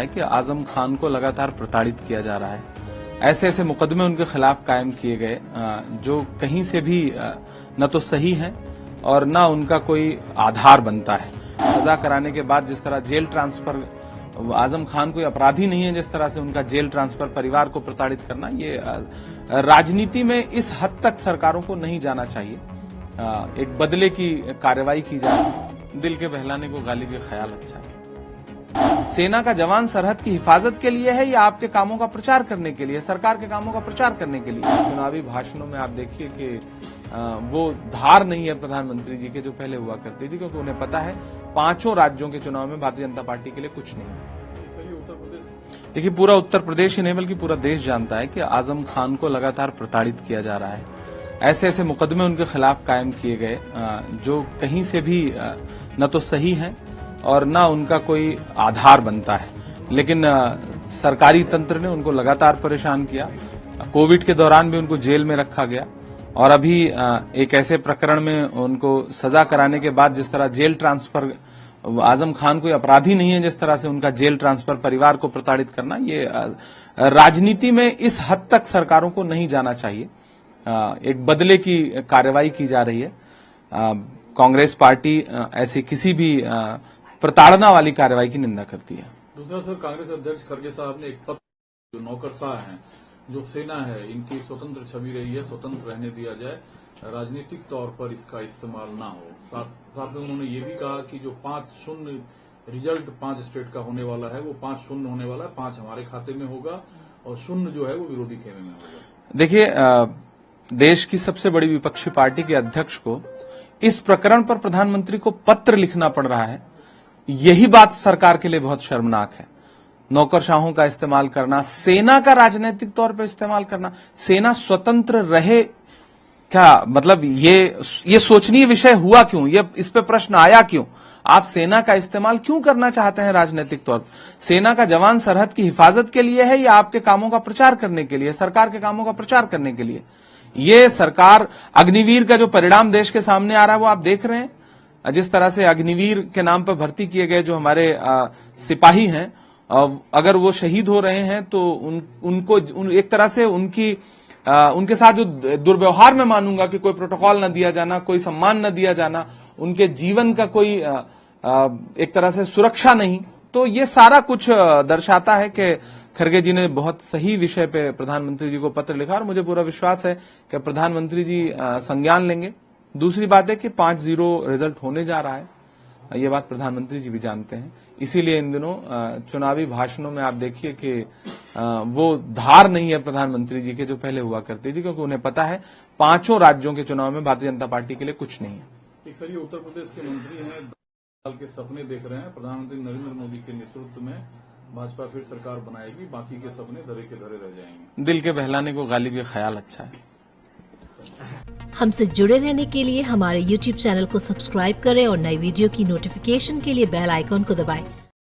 है कि आजम खान को लगातार प्रताड़ित किया जा रहा है। ऐसे ऐसे मुकदमे उनके खिलाफ कायम किए गए जो कहीं से भी न तो सही हैं और न उनका कोई आधार बनता है। सजा कराने के बाद जिस तरह जेल ट्रांसफर, आजम खान कोई अपराधी नहीं है, जिस तरह से उनका जेल ट्रांसफर परिवार को प्रताड़ित करना, ये राजनीति में इस हद तक सरकारों को नहीं जाना चाहिए। एक बदले की कार्रवाई की जाए। दिल के बहलाने को गालिब, ये ख्याल अच्छा है। सेना का जवान सरहद की हिफाजत के लिए है या आपके कामों का प्रचार करने के लिए, सरकार के कामों का प्रचार करने के लिए? चुनावी भाषणों में आप देखिए कि वो धार नहीं है प्रधानमंत्री जी के जो पहले हुआ करती थी, क्योंकि उन्हें पता है 5 राज्यों के चुनाव में भारतीय जनता पार्टी के लिए कुछ नहीं है। देखिए, पूरा उत्तर प्रदेश ही नहीं बल्कि पूरा देश जानता है कि आजम खान को लगातार प्रताड़ित किया जा रहा है। ऐसे ऐसे मुकदमे उनके खिलाफ कायम किए गए जो कहीं से भी न तो सही हैं और न उनका कोई आधार बनता है। लेकिन सरकारी तंत्र ने उनको लगातार परेशान किया। कोविड के दौरान भी उनको जेल में रखा गया और अभी एक ऐसे प्रकरण में उनको सजा कराने के बाद जिस तरह जेल ट्रांसफर, आजम खान कोई अपराधी नहीं है, जिस तरह से उनका जेल ट्रांसफर परिवार को प्रताड़ित करना, ये राजनीति में इस हद तक सरकारों को नहीं जाना चाहिए। एक बदले की कार्रवाई की जा रही है। कांग्रेस पार्टी ऐसी किसी भी प्रताड़ना वाली कार्रवाई की निंदा करती है। दूसरा सर, कांग्रेस अध्यक्ष खड़गे साहब ने एक पत्र, जो नौकरशाह हैं, जो सेना है, इनकी स्वतंत्र छवि रही है, स्वतंत्र रहने दिया जाए, राजनीतिक तौर पर इसका इस्तेमाल ना हो। साथ में उन्होंने ये भी कहा कि जो 5-0 रिजल्ट 5 स्टेट का होने वाला है, वो 5-0 होने वाला है, 5 हमारे खाते में होगा और 0 जो है वो विरोधी खेमे में होगा। देखिए, देश की सबसे बड़ी विपक्षी पार्टी के अध्यक्ष को इस प्रकरण पर प्रधानमंत्री को पत्र लिखना पड़ रहा है। यही बात सरकार के लिए बहुत शर्मनाक है। नौकरशाहों का इस्तेमाल करना, सेना का राजनीतिक तौर पर इस्तेमाल करना, सेना स्वतंत्र रहे, क्या मतलब ये सोचनीय विषय हुआ क्यों? ये इस पे प्रश्न आया क्यों? आप सेना का इस्तेमाल क्यों करना चाहते हैं राजनीतिक तौर पर? सेना का जवान सरहद की हिफाजत के लिए है या आपके कामों का प्रचार करने के लिए, सरकार के कामों का प्रचार करने के लिए? ये सरकार, अग्निवीर का जो परिणाम देश के सामने आ रहा है वो आप देख रहे हैं। जिस तरह से अग्निवीर के नाम पर भर्ती किए गए जो हमारे सिपाही हैं, अगर वो शहीद हो रहे हैं तो उनको एक तरह से उनके साथ जो दुर्व्यवहार मैं मानूंगा कि कोई प्रोटोकॉल न दिया जाना, कोई सम्मान न दिया जाना, उनके जीवन का कोई एक तरह से सुरक्षा नहीं, तो ये सारा कुछ दर्शाता है कि खड़गे जी ने बहुत सही विषय पे प्रधानमंत्री जी को पत्र लिखा और मुझे पूरा विश्वास है कि प्रधानमंत्री जी संज्ञान लेंगे। दूसरी बात है कि 5-0 रिजल्ट होने जा रहा है, ये बात प्रधानमंत्री जी भी जानते हैं। इसीलिए इन दिनों चुनावी भाषणों में आप देखिए कि वो धार नहीं है प्रधानमंत्री जी के जो पहले हुआ करती थी, क्योंकि उन्हें पता है 5 राज्यों के चुनाव में भारतीय जनता पार्टी के लिए कुछ नहीं है। एक सर, ये उत्तर प्रदेश के मंत्री हैं, 10 साल के सपने देख रहे हैं। प्रधानमंत्री नरेंद्र मोदी के नेतृत्व में भाजपा फिर सरकार बनाएगी, बाकी के सपने धरे के धरे रह जाएंगे। दिल के बहलाने को गालिब, ये ख्याल अच्छा है। हमसे जुड़े रहने के लिए हमारे YouTube चैनल को सब्सक्राइब करें और नई वीडियो की नोटिफिकेशन के लिए बेल आइकॉन को दबाएं।